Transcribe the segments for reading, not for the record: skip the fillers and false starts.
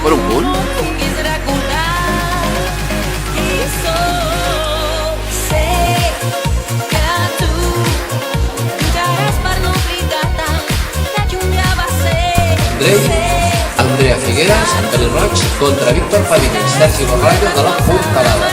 Per un punt? Andrea Figueras, Antoni Roig contra Víctor Pavines, Sergi Borrallo de la Puigcalada.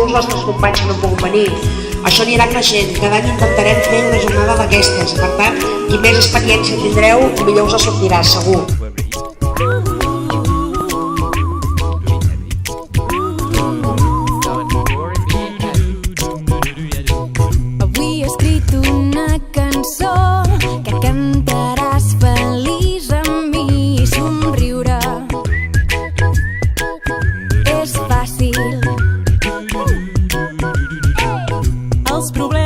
Els nostres companys que no han pogut venir. Això anirà creixent. Cada any intentarem fer una jornada d'aquestes. Per tant, qui més experiència tindreu, millor us sortirà, segur. Avui he escrit una cançó que cantaràs feliç amb mi i somriure. És fàcil. Els problemes